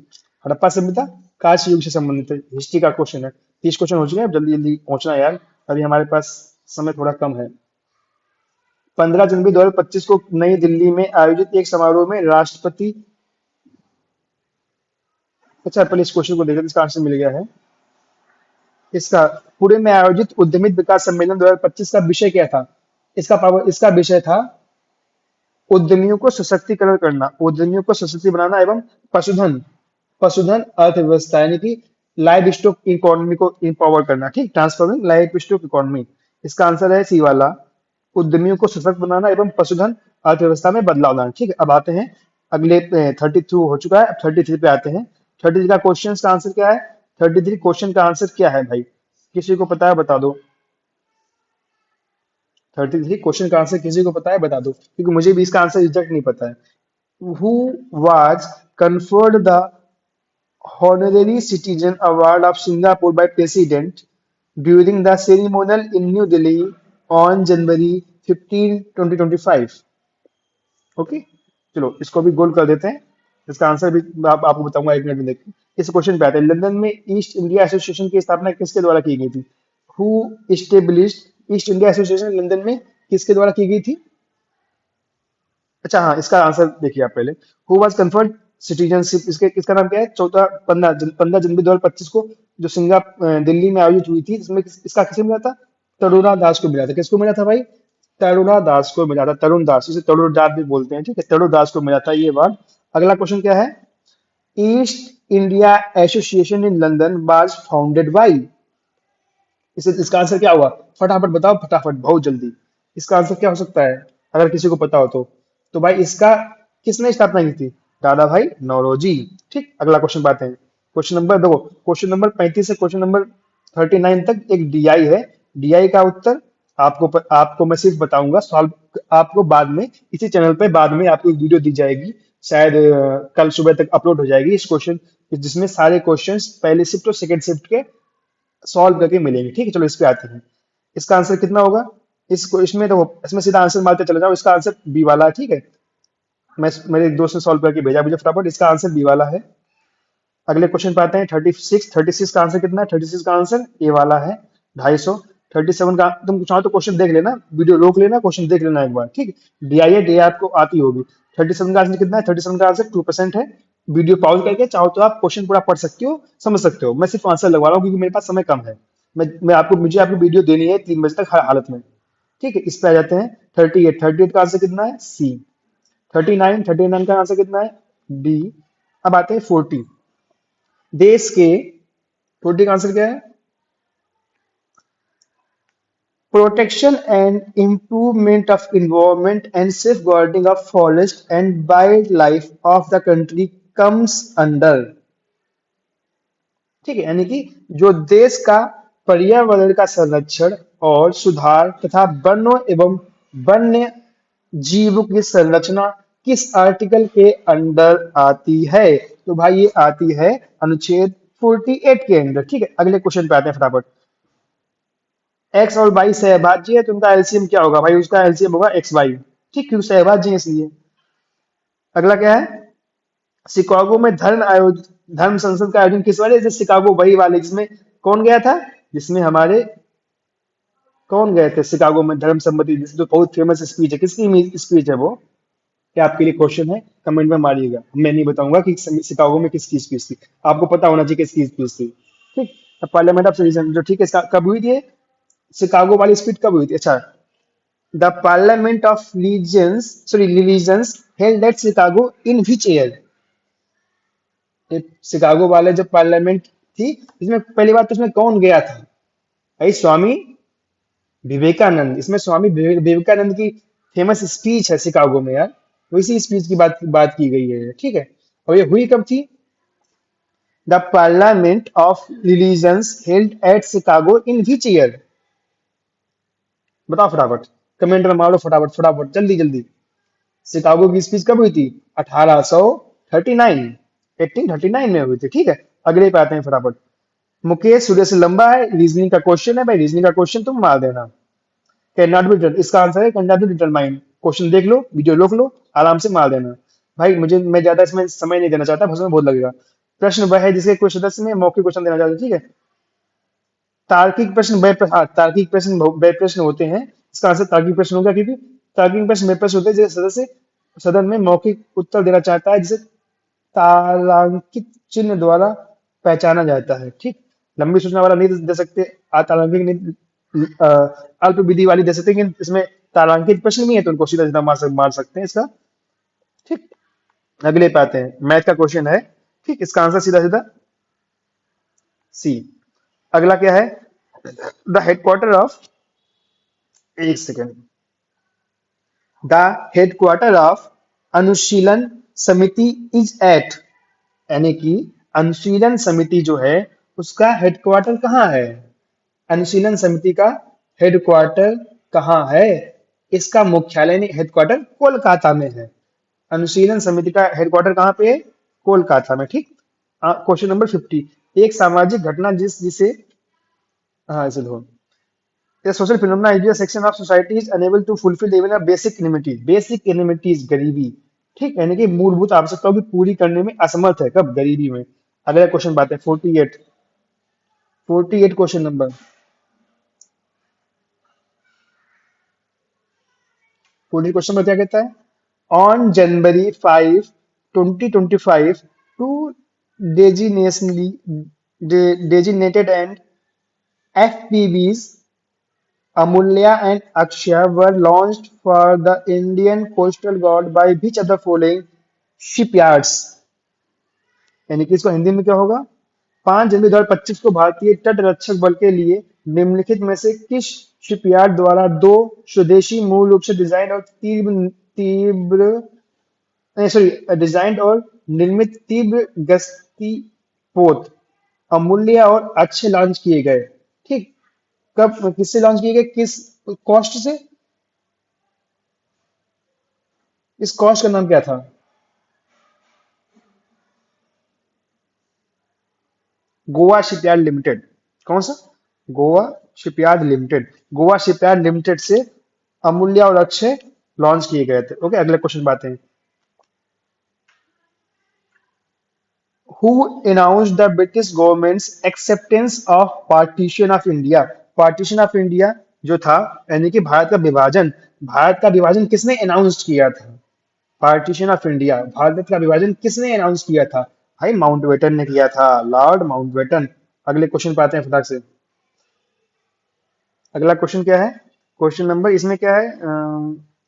हड़प्पा सभ्यता कांस्य युग से संबंधित है। हिस्ट्री का क्वेश्चन है। 30 क्वेश्चन हो चुके हैं, अब जल्दी जल्दी पहुंचना है यार, अभी हमारे पास समय थोड़ा कम है। 15 जनवरी 2025 को नई दिल्ली में आयोजित एक समारोह में राष्ट्रपति, अच्छा पहले इस क्वेश्चन को देखते हैं, इसका आंसर मिल गया है। इसका पुणे में आयोजित उद्यमित विकास सम्मेलन 2025 का विषय क्या था? इसका विषय था उद्यमियों को सशक्तिकरण करना, उद्यमियों को सशक्त बनाना एवं पशुधन पशुधन अर्थव्यवस्था, यानी कि लाइव स्टॉक इकोनॉमी को इंपावर करना। ठीक, ट्रांसफॉर्मिंग लाइव स्टॉक इकोनॉमी। इसका आंसर है सी वाला, उद्यमियों को सशक्त बनाना एवं पशुधन अर्थव्यवस्था में बदलाव लाना। ठीक है, अब आते हैं अगले 32 हो चुका है, अब 33 पे आते हैं। 33 का क्वेश्चन का आंसर क्या है? 33 क्वेश्चन का आंसर क्या है भाई? किसी को पता है बता दो। 33 क्वेश्चन का आंसर किसी को पता है बता दो, क्योंकि मुझे भी इसका आंसर एग्जैक्ट नहीं पता है। Who was conferred the honorary citizen award of Singapore by President during the ceremonial in New Delhi on January 15, 2025? Okay, चलो इसको भी गोल कर देते हैं। इसका आंसर भी आपको बताऊंगा 1 मिनट में। देखिए इस क्वेश्चन पे आते हैं, लंदन में ईस्ट इंडिया एसोसिएशन की स्थापना किसके द्वारा की गई थी? Who established east India association London में किसके द्वारा की गई थी? अच्छा हाँ, इसका आंसर देखिए आप पहले। हु वाज कन्फर्ड सिटीजनशिप, इसके इसका नाम क्या है? 15 जनवरी 2025 को जो दिल्ली में आयोजित हुई थी, इसमें इसका किसे मिला था? तरुणा दास को मिला था। किसको मिला था भाई? तरुणा दास को मिला था। तरुण दास, इसे तरुण दास भी बोलते हैं, ठीक है। तरुण दास को मिला था ये अवार्ड। अगला क्वेश्चन क्या है? East India association in London was founded by, इसे इसका आंसर क्या हुआ? फटाफट बताओ, फटाफट, बहुत जल्दी। इसका आंसर क्या हो सकता है अगर किसी को पता हो तो भाई इसका किसने स्थापना की थी? दादा भाई नौरोजी। ठीक, अगला क्वेश्चन बात है। क्वेश्चन नंबर देखो, क्वेश्चन नंबर 35 से क्वेश्चन नंबर 39 तक एक डीआई है। डीआई का उत्तर आपको मैं सिर्फ बताऊंगा, सॉल्व आपको बाद में इसी चैनल पे बाद में आपको एक वीडियो दी जाएगी, शायद कल सुबह तक अपलोड हो जाएगी इस क्वेश्चन, जिसमें सारे क्वेश्चंस पहले शिफ्ट और सेकंड शिफ्ट के सॉल्व करके मिलेंगे। ठीक है, चलो इस पे आते हैं। इसका आंसर कितना होगा? इसमें तो इसमें सीधा आंसर मारते चले जाओ। इसका आंसर बी वाला है, ठीक है। मैं मेरे एक दोस्त ने सॉल्व करके भेजा मुझे फटाफट। इसका आंसर बी वाला है। अगले क्वेश्चन पे आते हैं 36। 36 का आंसर कितना है? 36 का आंसर ए वाला है 250। 37 का तुम चाहो तो क्वेश्चन देख लेना, वीडियो रोक लेना, क्वेश्चन देख लेना एक बार, ठीक। डीआईए डी आपको आती होगी। 37 का आंसर कितना है? 37 का आंसर 2% है। वीडियो पॉज करके चाहो तो आप क्वेश्चन पूरा पढ़ सकते हो, समझ सकते हो। मैं सिर्फ आंसर लगवा रहा हूँ क्योंकि मेरे पास समय कम है। मुझे आपको वीडियो देनी है 3 बजे तक हर हालत में, ठीक है। इस पे आ जाते हैं 38। 38 का आंसर कितना है? सी। 39। 39 का आंसर कितना है? डी। अब आते हैं 40। देश के 40 का आंसर क्या है? Protection and improvement of environment and safeguarding of forest and wild life of the country comes under, ठीक है। यानी कि जो देश का पर्यावरण का संरक्षण और सुधार तथा वनों एवं वन्य जीव की संरचना किस आर्टिकल के अंडर आती है? तो भाई ये आती है अनुच्छेद 48 के अंदर, ठीक है। अगले क्वेश्चन पे आते हैं फटाफट। एक्स और वाई सहभाज्य है तो उनका एलसीएम क्या होगा? भाई उसका एलसीएम होगा एक्स वाई, ठीक, क्योंकि सहभाज्य है इसलिए। अगला क्या है? शिकागो में धर्म संसद का आयोजन किस वाले? जैसे शिकागो वही वाले जिसमें कौन गया था? जिसमें हमारे कौन गए थे शिकागो में धर्म सम्मति, जिस जो बहुत फेमस स्पीच है, किसकी स्पीच है वो? क्या आपके लिए क्वेश्चन है? कमेंट में मारिएगा, मैं नहीं बताऊंगा कि शिकागो में किसकी स्पीच थी। आपको पता होना चाहिए किसकी स्पीच थी, ठीक। पार्लियामेंट ऑफ सिटीजन जो, ठीक है, कब हुई थी? शिकागो वाली स्पीच कब हुई थी? अच्छा, the parliament of religions held at Chicago in which year? Chicago वाले जब पार्लियामेंट थी, इसमें पहली बात तो इसमें कौन गया था? भाई स्वामी विवेकानंद। इसमें स्वामी विवेकानंद की फेमस स्पीच है शिकागो में यार, वैसी स्पीच की बात की गई है, ठीक है। और ये हुई कब थी? The parliament of religions held at Chicago in which year? बताओ फटाफट, कमेंट में मारो फटाफट फटाफट, जल्दी जल्दी। शिकागो की स्पीच कब हुई थी? 1839, 1839 में हुई थी, ठीक है। अगले पे आते हैं फटाफट। मुकेश सूर्य से लंबा है, रीजनिंग का क्वेश्चन है भाई, रीजनिंग का क्वेश्चन तुम मार देना। कैन नॉट बी डिटरमाइन, इसका आंसर है can not be determine. Question देख लो, वीडियो रोक लो, आराम से मार देना। भाई मैं ज्यादा इसमें समय नहीं देना चाहता, उसमें बहुत लगेगा। प्रश्न वह है जिसके कोई सदस्य में मौखिक क्वेश्चन देना चाहते हैं, ठीक है। तार्किक प्रश्न वह हाँ, तार्किक प्रश्न वह प्रश्न होते हैं, इसका आंसर तार्किक प्रश्न होगा, क्योंकि तार्किक प्रश्न वह प्रश्न होते हैं जिसे सदस्य सदन में मौखिक उत्तर देना चाहता है, जिसे तारांकित चिन्ह द्वारा पहचाना जाता है, ठीक। लंबी सूचना वाला नहीं दे सकते, अतारांकित नहीं, अल्प विधि वाली दे सकते हैं, लेकिन इसमें तारांकित प्रश्न भी है तो उनको सीधा सीधा मार सकते हैं इसका, ठीक। अगले पे आते हैं, मैथ का क्वेश्चन है, ठीक, इसका आंसर सीधा सीधा सी। अगला क्या है? द हेडक्वार्टर ऑफ, एक सेकेंड, द हेडक्वार्टर ऑफ अनुशीलन समिति इज एट, यानी कि अनुशीलन समिति जो है उसका हेडक्वार्टर कहाँ है? अनुशीलन समिति का हेडक्वार्टर कहाँ है? इसका मुख्यालय नहीं, हेडक्वार्टर कोलकाता में है। अनुशीलन समिति का हेडक्वार्टर कहाँ पे है? कोलकाता में, ठीक। Question number 50। एक सामाजिक घटना जिसे, हाँ इसे धो, A social phenomena is a section of society is unable to fulfill even a basic enmity. Basic enmity is गरीबी, ठीक, यानी कि मूलभूत आवश्यकताओं की पूरी करने में असमर्थ है, कब? गरीबी में। अगला क्वेश्चन बात है 48। 48 क्वेश्चन नंबर 40 क्वेश्चन में क्या कहता है? On January 5, 2025 to designationally designated and FPVs Amulya and Akshaya were launched for the Indian Coastal Guard by which of the following shipyards? यानी कि इसको हिंदी में क्या होगा? 5 जनवरी 2025 को भारतीय तट रक्षक बल के लिए निम्नलिखित में से किस शिपयार्ड द्वारा दो स्वदेशी मूल रूप से डिजाइन और तीव्र तीव्र सॉरी डिजाइन और निर्मित तीव्र गश्ती पोत अमूल्य और अच्छे लॉन्च किए गए, ठीक। कब किससे लॉन्च किए गए, किस कॉस्ट से? इस कॉस्ट का नाम क्या था? Goa shipyard limited. कौन सा? Goa shipyard limited. Goa shipyard limited से अमूल्य और अक्षय लॉन्च किए गए थे। ओके, अगले क्वेश्चन बात है। Who announced the British governments acceptance of partition of India. Partition of India जो था, यानी कि भारत का विभाजन किसने अनाउंस किया था? पार्टीशन ऑफ इंडिया, भारत का विभाजन किसने अनाउंस किया था? भाई माउंटबेटन ने किया था, लॉर्ड माउंटबेटन। अगले क्वेश्चन पे आते हैं फटाक से। अगला क्वेश्चन क्या है? क्वेश्चन नंबर इसमें क्या है,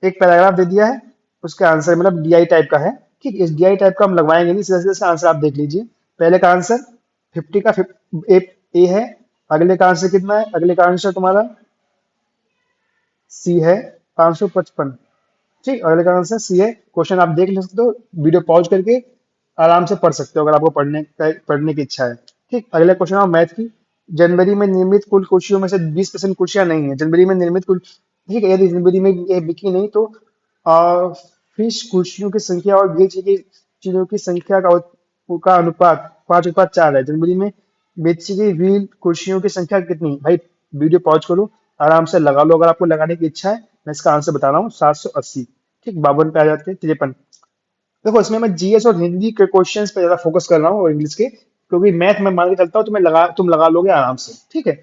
एक पैराग्राफ दे दिया है, उसका आंसर मतलब डीआई टाइप का है। ठीक, इस डीआई टाइप का हम लगवाएंगे नहीं, सीधा सीधा इसका आंसर आप देख लीजिए। पहले का आंसर 50 का ए है। अगले का आंसर कितना है? अगले का आंसर तुम्हारा सी है, 555। ठीक, अगले का आंसर सी है। क्वेश्चन आप देख ले सकते हो, वीडियो पॉज करके आराम से पढ़ सकते हो अगर आपको पढ़ने की इच्छा है। ठीक, अगला क्वेश्चन है मैथ की। जनवरी में निर्मित कुल कुर्सियों में से 20% कुर्सियां नहीं है। जनवरी में निर्मित कुल, ठीक है, यदि जनवरी में ये बिकी नहीं तो फिश कुर्सियों की संख्या और बेची गई चीजों की संख्या का अनुपात 5:4 है। जनवरी में बेची गई व्हील कुर्सियों की संख्या कितनी? भाई वीडियो पॉज करो, आराम से लगा लो अगर आपको लगाने की इच्छा है। मैं इसका आंसर बता रहा हूँ, 780। ठीक, 52 पे आ जाते हैं 53। देखो इसमें मैं जीएस और हिंदी के क्वेश्चंस पे ज्यादा फोकस कर रहा हूँ और इंग्लिश के, क्योंकि मैथ में मान के चलता हूँ तुम लगा लोगे आराम से। ठीक है,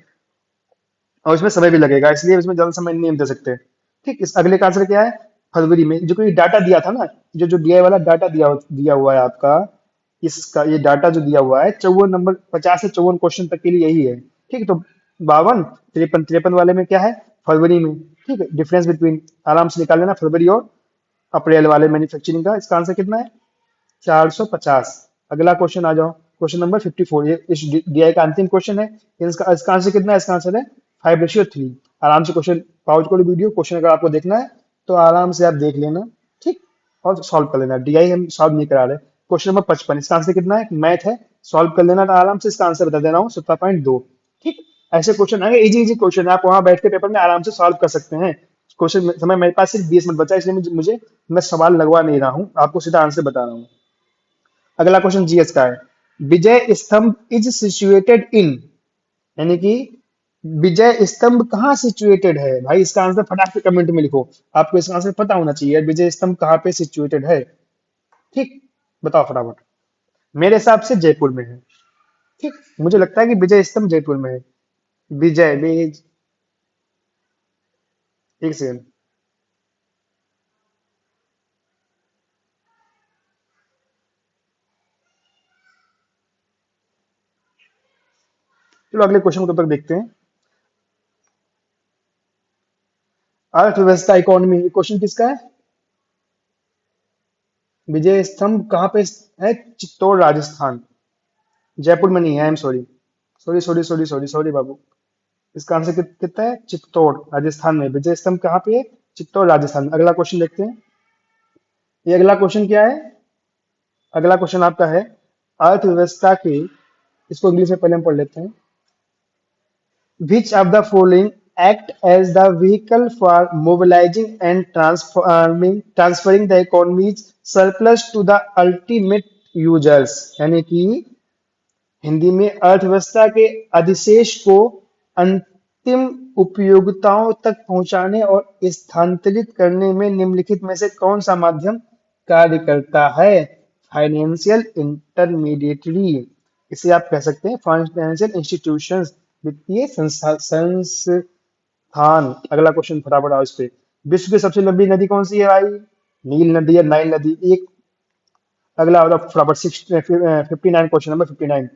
और इसमें समय भी लगेगा, इसलिए इसमें ज्यादा समय नहीं हम दे सकते। ठीक, इस अगले का आंसर क्या है? फरवरी में जो कोई डाटा दिया था ना, जो जो डीआई वाला डाटा दिया हुआ है आपका, इसका ये डाटा जो दिया हुआ है 54 नंबर, 50 से 54 क्वेश्चन तक के लिए यही है। ठीक है, तो 52, 53, 53 वाले में क्या है? फरवरी में। ठीक है, डिफरेंस बिटवीन आराम से निकाल लेना, फरवरी और अप्रैल वाले मैन्युफैक्चरिंग का। इसका आंसर कितना है? 450। अगला क्वेश्चन आ जाओ, क्वेश्चन नंबर 54। ये इस डीआई का अंतिम क्वेश्चन है। इसका आंसर कितना है? इसका आंसर है 5:3। आराम से क्वेश्चन पॉज करो वीडियो, क्वेश्चन अगर आपको देखना है तो आराम से आप देख लेना। ठीक, और सॉल्व कर लेना। डीआई हम सॉल्व नहीं करा रहे। क्वेश्चन नंबर 55, इसका आंसर कितना है? मैथ है, सॉल्व कर लेना। तो आराम से इसका आंसर बता दे रहा हूँ, 17.2। ठीक, ऐसे क्वेश्चन आएंगे, इजी इजी क्वेश्चन है, आप वहां बैठ के पेपर में आराम से सॉल्व कर सकते हैं। क्वेश्चन समय मेरे पास सिर्फ 20 मिनट बचा है, इसलिए मैं सवाल लगवा नहीं रहा हूँ, आपको सीधा आंसर बता रहा हूँ। अगला क्वेश्चन जीएस का है। विजय स्तंभ इज सिचुएटेड इन, यानी कि विजय स्तंभ कहाँ सिचुएटेड है? भाई इसका आंसर फटाक से कमेंट में लिखो, आपको इसका आंसर पता होना चाहिए, विजय स्तंभ कहाँ पे सिचुएटेड है। ठीक, बताओ फटाफट। मेरे हिसाब से जयपुर में है। ठीक, मुझे लगता है कि विजय स्तंभ जयपुर में है। विजय विज एक सेकंड। चलो अगले क्वेश्चन को तब तक देखते हैं। अर्थव्यवस्था इकोनॉमी, क्वेश्चन किसका है? विजय स्तंभ कहाँ पे है? चित्तौड़ राजस्थान, जयपुर में नहीं है। I am sorry, sorry sorry sorry sorry sorry बाबू। इसका आंसर कितना है? चित्तौड़ राजस्थान में। विजय स्तंभ कहाँ पे है? चित्तौड़ राजस्थान में। अगला क्वेश्चन देखते हैं। ये अगला क्वेश्चन क्या है? अगला क्वेश्चन आपका है अर्थव्यवस्था के, इसको इंग्लिश में पहले हम पढ़ लेते हैं। Which of the following act as the vehicle for mobilizing and transferring the economy's surplus to the ultimate users? यानी कि हिंदी में अर्थव्यवस्था के अधिशेष को अंतिम उपयोगिताओं तक पहुंचाने और स्थानांतरित करने में निम्नलिखित में से कौन सा माध्यम कार्य करता है? फाइनेंशियल इंटरमीडिएटरी, इसे आप कह सकते हैं फाइनेंशियल इंस्टीट्यूशंस, वित्तीय संस्थान। अगला क्वेश्चन फटाफट आओ इस पे। विश्व की सबसे लंबी नदी कौन सी है भाई? नील नदी या नाइल नदी? एक अगला होगा फटाफट 59, क्वेश्चन नंबर 59।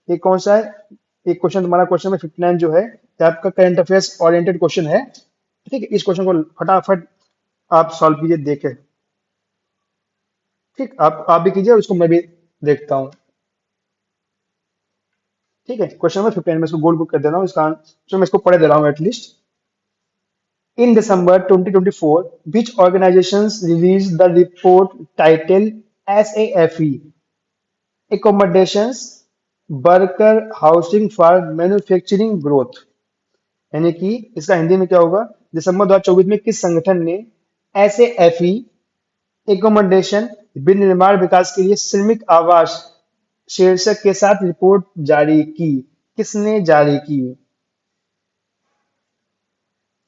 ये कौन सा है? एक क्वेश्चन तुम्हारा, क्वेश्चन नंबर 59 जो है ये आपका करंट अफेयर्स ओरिएंटेड क्वेश्चन है। ठीक है, इस क्वेश्चन को फटाफट आप सॉल्व कीजिए देखे। ठीक, आप भी कीजिए और उसको मैं भी देखता हूँ। ठीक है, क्वेश्चन नंबर 59 में इसको गोल बुक कर दे रहा हूँ, इसका आंसर मैं इसको पढ़े दे रहा हूँ at least. In December 2024, which organizations released the report titled SAFE, Accommodations, Worker Housing for Manufacturing Growth? यानी कि इसका हिंदी में क्या होगा? दिसंबर 2024 में किस संगठन ने SAFE एकोमोडेशन, विनिर्माण विकास के लिए श्रमिक आवास शीर्षक के साथ रिपोर्ट जारी की? किसने जारी की?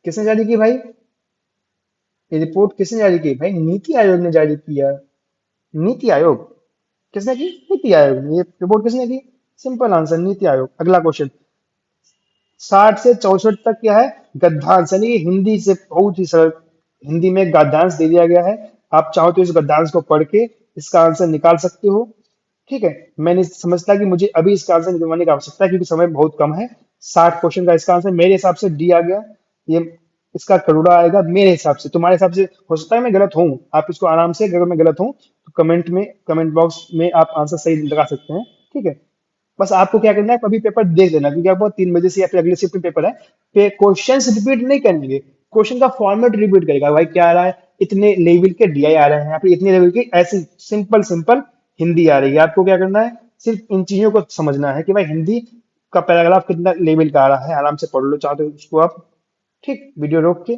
किसने जारी की भाई? ये रिपोर्ट किसने जारी की भाई? नीति आयोग ने जारी किया। नीति आयोग। किसने की? नीति आयोग ने। ये रिपोर्ट किसने की? Simple answer, NITI Aayog. अगला क्वेश्चन, 60 से 64 तक क्या है? गद्यांश, यानी कि हिंदी से बहुत ही सरल, हिंदी में गद्यांश दे दिया गया है। आप चाहो तो इस गद्यांश को पढ़ के इसका आंसर निकाल सकते हो। ठीक है, मैंने समझता कि मुझे अभी इसका आंसर निकलवाने की आवश्यकता है क्योंकि समय बहुत कम है। 60 क्वेश्चन का इसका आंसर मेरे हिसाब से डी आ गया। ये इसका करोड़ा आएगा मेरे हिसाब से। तुम्हारे हिसाब से हो सकता है मैं गलत हूँ, आप इसको आराम से, अगर मैं गलत हूँ तो कमेंट बॉक्स में आप आंसर सही लगा सकते हैं। ठीक है, बस आपको क्या करना है, कभी पेपर देख लेना क्योंकि आपको 3 बजे से या फिर अगले शिफ्ट में पेपर है। पे क्वेश्चंस रिपीट नहीं करेंगे, क्वेश्चन का फॉर्मेट रिपीट करेगा। भाई क्या आ रहा है, इतने लेवल के डीआई आ रहे हैं, या फिर इतने लेवल की ऐसी सिंपल सिंपल हिंदी आ रही है। आपको क्या करना है, सिर्फ इन चीजों को समझना है कि भाई हिंदी का पैराग्राफ कितना लेवल का आ रहा है। आराम से पढ़ लो, चाहो तो उसको आप, ठीक, वीडियो रोक के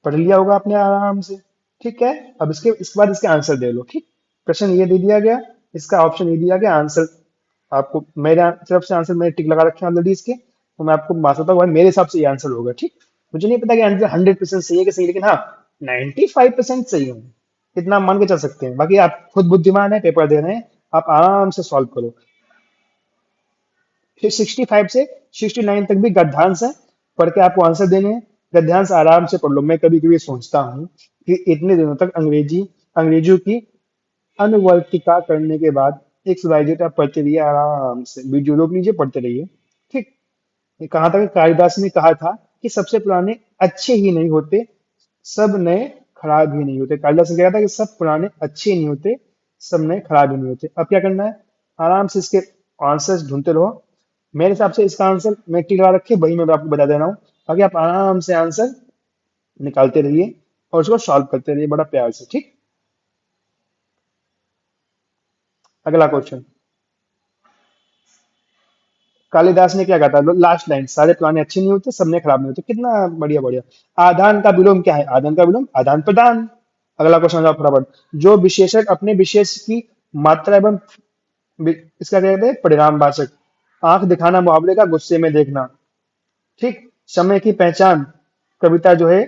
पढ़ लिया होगा आपने आराम से। ठीक है, अब इसके बाद इसके आंसर दे लो। ठीक, प्रश्न ये दे दिया गया, इसका ऑप्शन ये दिया गया, आंसर आपको मेरे तरफ से आंसर मैंने टिक लगा रखे हैं ऑलरेडी इसके, तो मैं आपको बताता हूँ भाई मेरे हिसाब से ये आंसर होगा। ठीक, मुझे नहीं पता कि आंसर 100% सही है कि सही, लेकिन हाँ 95% सही है, इतना मान के चल सकते हैं। बाकी आप खुद बुद्धिमान है, पेपर दे रहे हैं, आप आराम से सॉल्व करो। फिर 65 से 69 तक भी गद्यांश है, पढ़ के आपको आंसर देने हैं। गद्यांश आराम से पढ़ लो। मैं कभी कभी सोचता हूँ कि इतने दिनों तक अंग्रेजियों की अनुवर्तिका करने के बाद एक सुधार आप पढ़ते रहिए आराम से, वीडियो रोक लीजिए, पढ़ते रहिए। ठीक, ये कहाँ तक? कालिदास ने कहा था कि सबसे पुराने अच्छे ही नहीं होते, सब नए खराब ही नहीं होते। कालिदास ने कहा था कि सब पुराने अच्छे नहीं होते, सब नए खराब ही नहीं होते। अब क्या करना है, आराम से इसके आंसर्स ढूंढते रहो। मेरे हिसाब से इसका आंसर मैं टिक लगा रखे, वही मैं आपको बता दे रहा हूँ। बाकी आप आराम से आंसर निकालते रहिए और उसको सॉल्व करते रहिए बड़ा प्यार से। ठीक, अगला क्वेश्चन, कालिदास ने क्या कहा था? लास्ट लाइन, सारे पुराने अच्छे नहीं होते, सब नए खराब नहीं होते। कितना बढ़िया बढ़िया। आदान का विलोम क्या है? आदान का विलोम आदान प्रदान। अगला क्वेश्चन जाओ फटाफट। जो विशेषक अपने विशेष की मात्रा एवं इसका क्या कहते हैं? परिणामवाचक। आंख दिखाना, मुहावरे का गुस्से में देखना। ठीक, समय की पहचान, कविता जो है,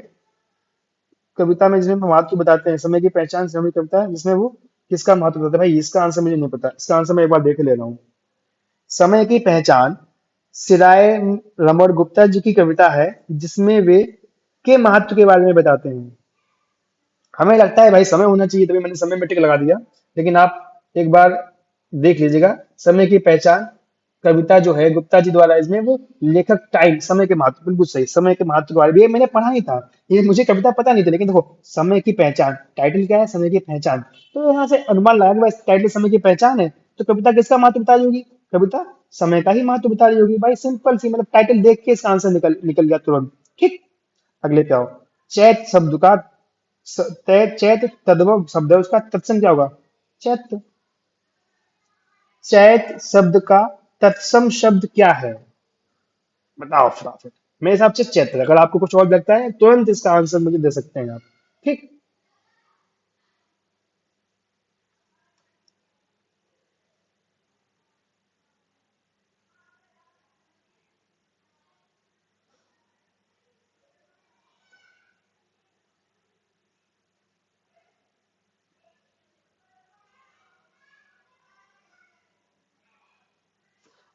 कविता में जिसमें महत्व बताते हैं, समय की पहचान समय की कविता है जिसमें वो किसका महत्व बताते हैं? भाई इसका आंसर मुझे नहीं पता, इसका आंसर मैं एक बार देख ले रहा हूँ। समय की पहचान सिराय रमण गुप्ता जी की कविता है जिसमें वे के महत्व के बारे में बताते हैं। हमें लगता है भाई समय होना चाहिए, तभी मैंने समय में टिक लगा दिया, लेकिन आप एक बार देख लीजिएगा। समय की पहचान कविता जो है गुप्ता जी द्वारा, इसमें वो लेखक टाइम, समय के महत्व, बिल्कुल सही, समय के महत्व के बारे में ये मैंने पढ़ा ही था। ये मुझे कविता पता नहीं थी, लेकिन देखो समय की पहचान, टाइटल क्या है? समय की पहचान। तो यहाँ से अनुमान लगा कि भाई टाइटल समय की पहचान है, तो कविता किसका महत्व बता रही होगी? कविता समय का ही महत्व बता रही होगी। भाई सिंपल सी, मतलब टाइटल देख के इसका आंसर निकल निकल गया तुरंत। ठीक, अगले पे आओ। चैत शब्द का चैत तद्भव शब्द है, उसका तत्सम क्या होगा? चैत। चैत शब्द का तत्सम शब्द क्या है? बताओ फटाफट। मेरे हिसाब से चैत्र। अगर आपको कुछ और लगता है तुरंत इसका आंसर मुझे दे सकते हैं आप। ठीक,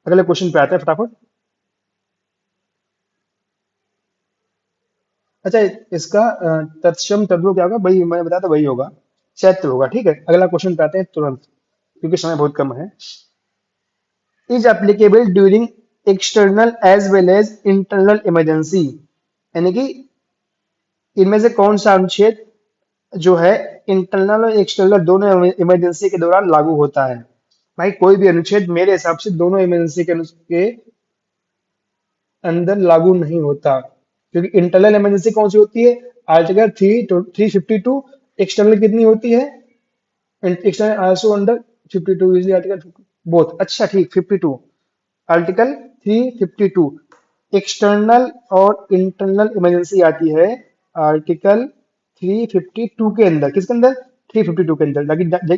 अगले क्वेश्चन पे आते हैं फटाफट। अच्छा, इसका तत्सम तद्भव क्या होगा? वही मैंने बताया था, वही होगा, चैत्र होगा। ठीक है, अगला क्वेश्चन पे आते हैं तुरंत क्योंकि समय बहुत कम है। Is applicable during external as well as internal emergency, यानी कि इनमें से कौन सा अनुच्छेद जो है इंटरनल और एक्सटर्नल दोनों इमरजेंसी के दौरान लागू होता है? भाई कोई भी अनुच्छेद मेरे हिसाब से दोनों इमरजेंसी के अंदर लागू नहीं होता, क्योंकि इंटरनल इमरजेंसी कौन सी होती है? आर्टिकल 352। एक्सटर्नल कितनी होती है? External also under 52 is article both. अच्छा ठीक, 52, आर्टिकल 352। एक्सटर्नल और इंटरनल इमरजेंसी आती है आर्टिकल 352 के अंदर। किसके अंदर? 352 के अंदर।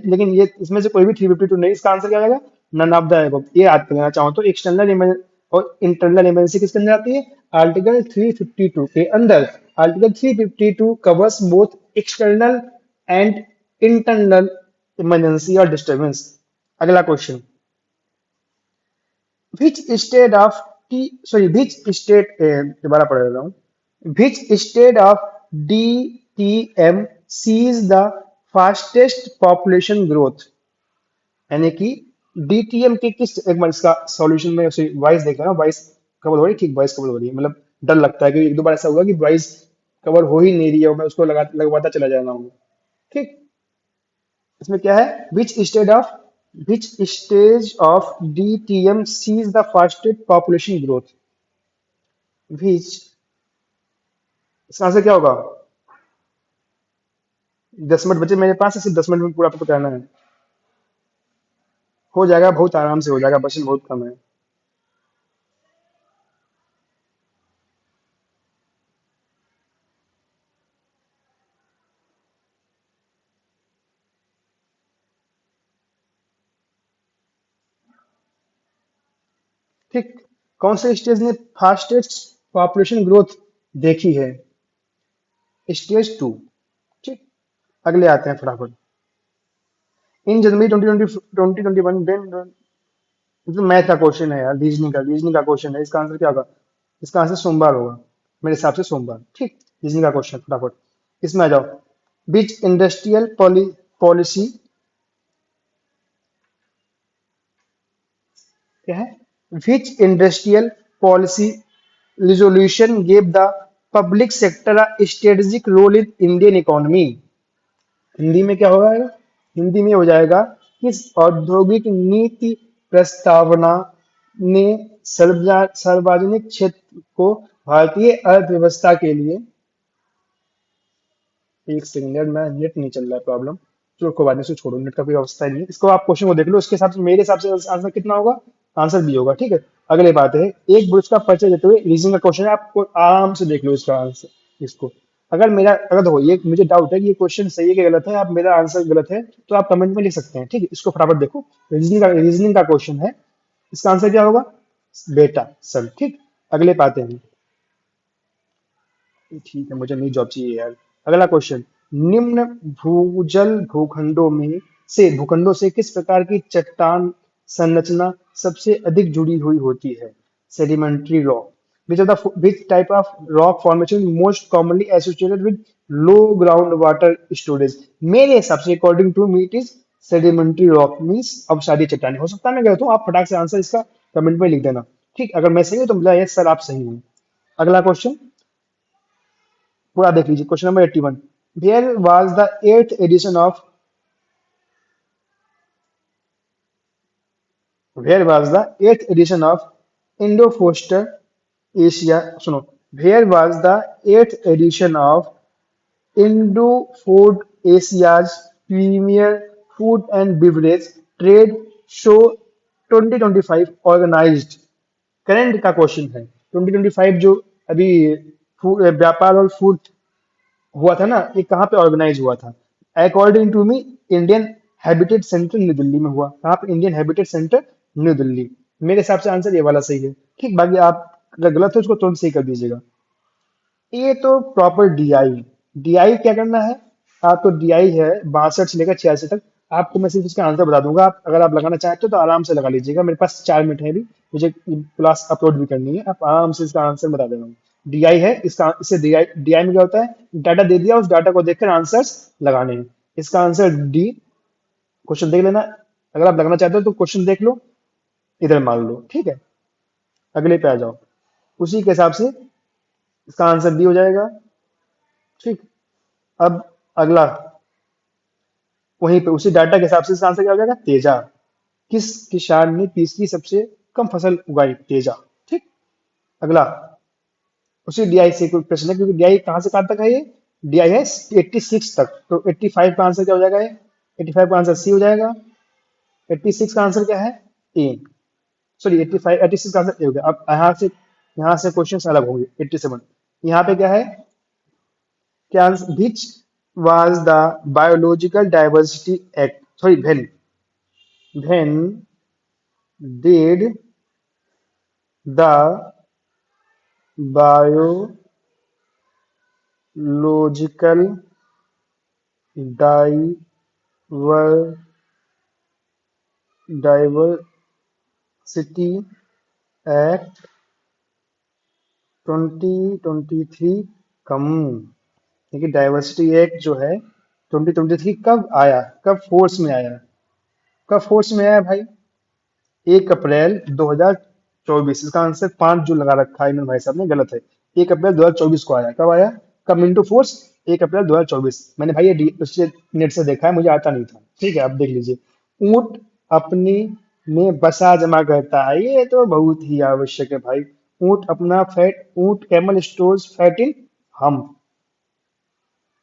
लेकिन ये इसमें से कोई भी 352 नहीं, इसका आंसर क्या आएगा? None of the above. ये याद करना चाहो तो एक्सटर्नल और इंटरनल इमरजेंसी किसके अंदर आती है? आर्टिकल 352 के अंदर। Article 352 covers both external and internal emergency और डिस्टर्बेंस। अगला question, which state of T sorry which state, दोबारा पढ़ रहा हूँ, which state of D T M sees the fastest population growth, यानी कि डीटीएम के किस, एक बार इसका सॉल्यूशन में वॉइस देख रहा हूँ, वॉइस कवर हो रही है, ठीक वॉइस कवर हो रही है, मतलब डर लगता है कि एक दो बार ऐसा हुआ कि वॉइस कवर हो ही नहीं रही है और मैं उसको लगवाता चला जा रहा हूँ। ठीक, इसमें क्या है, which stage of DTM sees the fastest population growth, which, इसका आंसर क्या होगा? 10 मिनट बचे मेरे पास, सिर्फ 10 मिनट में पूरा आपको कहना है। हो जाएगा, बहुत आराम से हो जाएगा, बचत बहुत कम है। ठीक, कौन से स्टेज ने फास्टेस्ट पॉपुलेशन ग्रोथ देखी है? Stage two. ठीक, अगले आते हैं फटाफट। इन जनवरी 2021 मतलब मैथ का क्वेश्चन है यार, रीजनिंग का क्वेश्चन है, इसका आंसर क्या होगा? इसका आंसर सोमवार होगा, मेरे हिसाब से सोमवार। ठीक, रीजनिंग का क्वेश्चन फटाफट, इसमें आ जाओ। बीच इंडस्ट्रियल पॉलिसी क्या है? Which industrial policy resolution gave the public sector a strategic role in Indian economy. Hindi में क्या होगा? हिंदी में हो जाएगा, किस औद्योगिक नीति प्रस्तावना ने सार्वजनिक क्षेत्र को भारतीय अर्थव्यवस्था के लिए, एक सेकंड यार, मैं नेट नहीं चल रहा है, प्रॉब्लम, चलो कोई बात नहीं, इसको छोड़ो, नेट का कोई अवस्था नहीं है, इसको आप क्वेश्चन को देख लो, उसके हिसाब से मेरे हिसाब से आंसर कितना होगा, आंसर भी होगा। ठीक है, अगले बात है, एक ब्रुज का परिचय देते हुए रीजनिंग का क्वेश्चन है, आपको आराम से देख लो इसका आंसर, इसको, अगर देखो ये मुझे डाउट है कि ये क्वेश्चन सही है कि गलत है, आप मेरा आंसर गलत है तो आप कमेंट में लिख सकते हैं। ठीक है, इसको फटाफट देखो, रीजनिंग का क्वेश्चन है, इसका आंसर क्या होगा? बेटा सन। ठीक, अगले पाते हैं। ठीक है, मुझे नई जॉब चाहिए यार। अगला क्वेश्चन, निम्न भूजल भूखंडों से किस प्रकार की चट्टान संरचना सबसे अधिक जुड़ी हुई होती है? Sedimentary rock. Which type of rock formation most commonly associated with low ground water storage? मेरे हिसाब से according to me it is sedimentary rock, means अब सारी चट्टानें, हो सकता है मैं गलत हूँ, आप फटाक से आंसर इसका कमेंट में लिख देना। ठीक, अगर मैं सही हूँ तो मुझे यस सर आप सही हूँ। अगला क्वेश्चन पूरा देख लीजिए, question number 81, where was the eighth edition of where was the eighth edition of Indo foster Asia, सुनो, where was the eighth edition of Indo food Asia's premier food and beverage trade show 2025 organised? Current का question है, 2025 जो अभी व्यापार और food हुआ था ना, ये कहाँ पे ऑर्गेनाइज हुआ था? According to me Indian Habitat Centre New Delhi में हुआ। कहाँ पे? Indian Habitat Centre New Delhi. मेरे हिसाब से आंसर ये वाला सही है। ठीक, बाकी आप अगर गलत हो उसको तुरंत सही कर दीजिएगा। ये तो प्रॉपर डीआई, डीआई क्या करना है आपको? डीआई है 62 से लेकर 86 तक। आपको मैं सिर्फ इसका आंसर बता दूंगा, आप अगर आप लगाना चाहते हो तो आराम से लगा लीजिएगा, मेरे पास 4 मिनट है अभी, मुझे क्लास अपलोड भी करनी है, आप आराम से इसका आंसर बता देना। डीआई है इसका, इससे डीआई डीआई में क्या होता है, डाटा दे दिया, उस डाटा को देखकर आंसर्स लगाने हैं। इसका आंसर डी, क्वेश्चन देख लेना, अगर आप लगाना चाहते हो तो क्वेश्चन देख लो, इधर मान लो। ठीक है, अगले पे आ जाओ, उसी के हिसाब से इसका आंसर डी हो जाएगा। ठीक, अब अगला, वहीं पे उसी डाटा के हिसाब से इसका आंसर क्या हो जाएगा? तेजा। किस किसान ने तीसरी सबसे कम फसल उगाई? तेजा। ठीक, अगला, उसी डीआई से कोई प्रश्न है, क्योंकि डीआई कहां से कहां तक है? ये डीआई है 86 तक, तो 85 का आंसर क्या हो जाएगा? ये 85 का आंसर सी हो जाएगा। 86 का आंसर क्या है? ए, सॉरी 85, 86 का आंसर ए हो गया। अब यहाँ से क्वेश्चन अलग होंगे। 87, यहाँ पे क्या है? क्या answer, which was the biological diversity act, sorry when did the biological diversity act 2023 कम। देखिए डाइवर्सिटी एक्ट जो है 2023 कब आया, कब फोर्स में आया, कब फोर्स में आया भाई? 1 अप्रैल 2024। इसका आंसर 5 जून लगा रखा है इमरान भाई साहब ने, गलत है। 1 अप्रैल 2024 को आया, कब आया, कब इंटू फोर्स? 1 अप्रैल 2024। मैंने भाई ये उससे नेट से देखा है, मुझे आता नहीं था। ठीक है, आप देख लीजिए। ऊंट अपने में बसा जमा करता है, ये तो बहुत ही आवश्यक है भाई। ऊंट अपना फैट, ऊंट कैमल स्टोर्स फैट इन हम,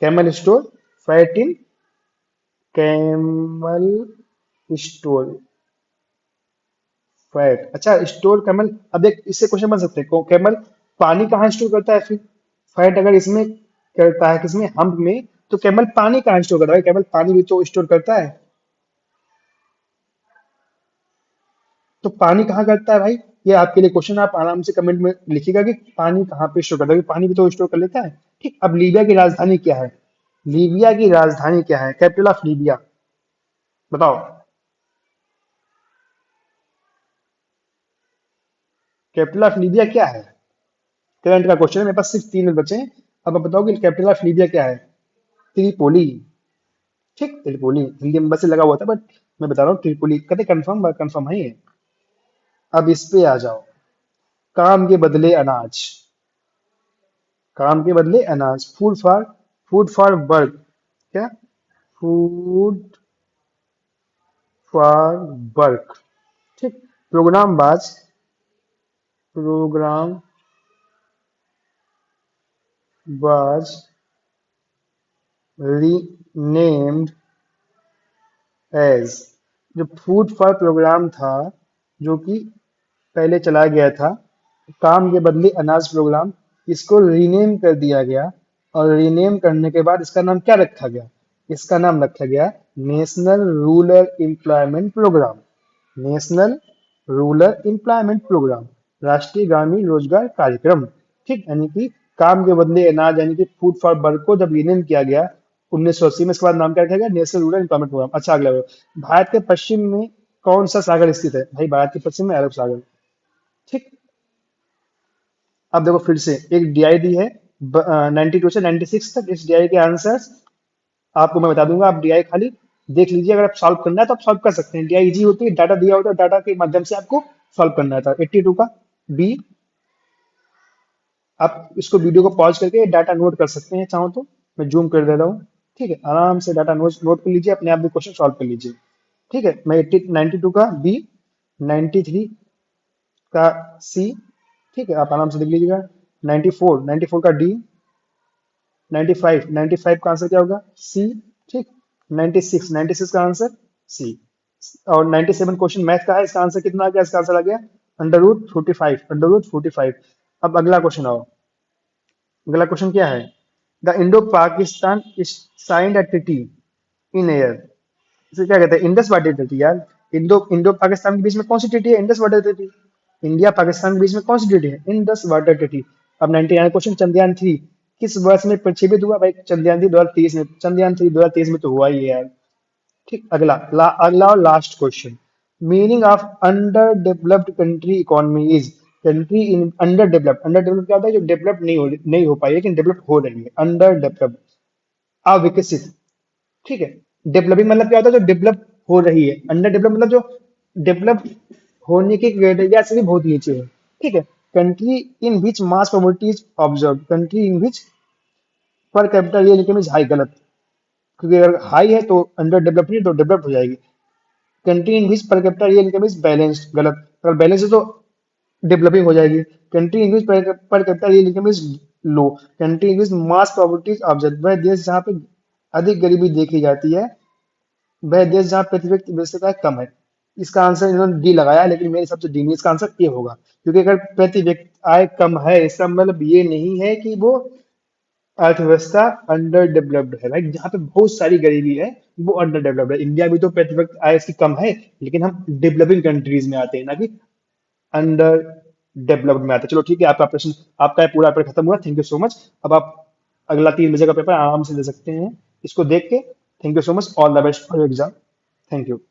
camel store fat in camel store fat. अच्छा, स्टोर कैमल। अब एक इससे क्वेश्चन बन सकते हैं, कैमल पानी कहाँ स्टोर करता है फिर? फैट अगर इसमें करता है, किसमें, हम्प में, तो कैमल पानी कहाँ स्टोर करता है? कैमल पानी भी तो स्टोर करता है। तो पानी कहाँ करता है भाई? ये आपके लिए क्वेश्चन, आप आराम से कमेंट में लिखिएगा कि पानी कहाँ पे स्टोर करता है, क्योंकि पानी भी तो स्टोर कर लेता है। ठीक, अब लीबिया की राजधानी क्या है? लीबिया की राजधानी क्या है, कैपिटल ऑफ लीबिया, बताओ। कैपिटल ऑफ लीबिया क्या है? करंट का क्वेश्चन है, मेरे पास सिर्फ 3 मिनट बचे हैं। अब आप बताओ कि कैपिटल ऑफ लीबिया क्या है? त्रिपोली। ठीक, त्रिपोली हिंदी में बस से लगा हुआ था, बट मैं बता रहा हूँ त्रिपोली, कहते कंफर्म, कंफर्म है ये। अब इस पे आ जाओ, काम के बदले अनाज, काम के बदले अनाज, फूड फॉर वर्क, क्या, फूड फॉर वर्क। ठीक, प्रोग्राम बाज, प्रोग्राम बाज रीनेम्ड एज। जो फूड फॉर प्रोग्राम था, जो कि पहले चला गया था, काम के बदले अनाज प्रोग्राम, इसको रीनेम कर दिया गया। और रीनेम करने के बाद इसका नाम क्या रखा गया? इसका नाम रखा गया national rural employment programme. National rural employment programme, राष्ट्रीय ग्रामीण रोजगार कार्यक्रम। ठीक, यानी कि काम के बदले अनाज, यानी कि फूड फॉर वर्क को जब रीनेम किया गया 1980 में, इसके बाद नाम क्या रखा गया? National rural employment programme. अच्छा, अगला भारत के पश्चिम में कौन सा सागर स्थित है? भाई भारत के पश्चिम में अरब सागर। ठीक, अब देखो फिर से एक डीआई दी है 92 से 96 तक। इस डीआई के आंसर्स आपको मैं बता दूंगा, आप डीआई खाली देख लीजिए। अगर आप सॉल्व करना है तो आप सॉल्व कर सकते हैं, डीआई इजी होती है, डाटा दिया होता है, डाटा के माध्यम से आपको सॉल्व करना था। 82 का बी, आप इसको वीडियो को पॉज करके डाटा नोट कर सकते हैं, चाहो तो मैं जूम कर दे रहा हूँ। ठीक है, आराम से डाटा नोट नोट कर लीजिए, अपने आप भी क्वेश्चन सॉल्व कर लीजिए। ठीक है, मैं 80 92 का बी, 93 का सी। ठीक है, आप आराम से देख लीजिएगा। 94 का डी, 95 का आंसर क्या होगा? सी। ठीक, 96 का आंसर सी। और 97 क्वेश्चन मैथ का है, इसका आंसर कितना आ गया? इसका आंसर आ गया √45, √45। अब अगला क्वेश्चन आओ। अगला क्वेश्चन क्या है? The Indo Pakistan signed a treaty in air. इसे क्या कहते हैं? इंडस वाटर ट्रीटी यार। इंडो इंडो पाकिस्तान के बीच में कौन सी ट्रीटी है? Indus water treaty. India Pakistan के बीच में कौन सी ट्रीटी है? Indus water treaty. अब 99 क्वेश्चन, चंद्रयान 3 किस वर्ष में प्रक्षेपित हुआ? भाई चंद्रयान 3 2023 में, चंद्रयान 3 2023 में तो हुआ ही है यार। ठीक, अगला और last question. Meaning of under developed country economy is. Country in under developed, under developed क्या होता है? जो डेवलप नहीं हो पाई लेकिन डेवलप हो रही है, अंडर डेवलप्ड। अविकसित। ठीक है, डेवलपिंग मतलब क्या होता है? जो डेवलप हो रही है। अंडर डेवलप मतलब जो डेवलप होने की क्राइटेरिया से भी बहुत नीचे है। ठीक है, country in which mass poverty is observe, country in which per capital real income is high, गलत। क्योंकि अगर हाई है तो अंडर डेवलप नहीं, तो डेवलप हो जाएगी। Country in which per capital real income is balanced, गलत। अगर बैलेंस है तो डेवलपिंग हो जाएगी। Country in which per capital real income is low, country in which mass poverty is observe, वह देश जहाँ पे अधिक गरीबी देखी जाती है, वह देश जहाँ प्रति व्यक्ति वैश्विक आय कम है। इसका आंसर इन्होंने डी लगाया, लेकिन मेरे हिसाब से डी नहीं, इसका आंसर ए होगा। क्योंकि अगर प्रति व्यक्ति आय कम है, इसका मतलब ये नहीं है कि वो अर्थव्यवस्था अंडर डेवलप्ड है। राइट, जहाँ पे बहुत सारी गरीबी है वो अंडर डेवलप्ड है। इंडिया भी तो प्रति व्यक्ति आय इसकी कम है, लेकिन हम डेवलपिंग कंट्रीज में आते हैं, ना कि अंडर डेवलप्ड में आते हैं। चलो ठीक है, आपका प्रश्न, आपका पूरा पेपर खत्म हुआ। Thank you so much. अब आप अगला 3 बजे का पेपर आराम से दे सकते हैं इसको देख के। Thank you so much, all the best for your exam. Thank you.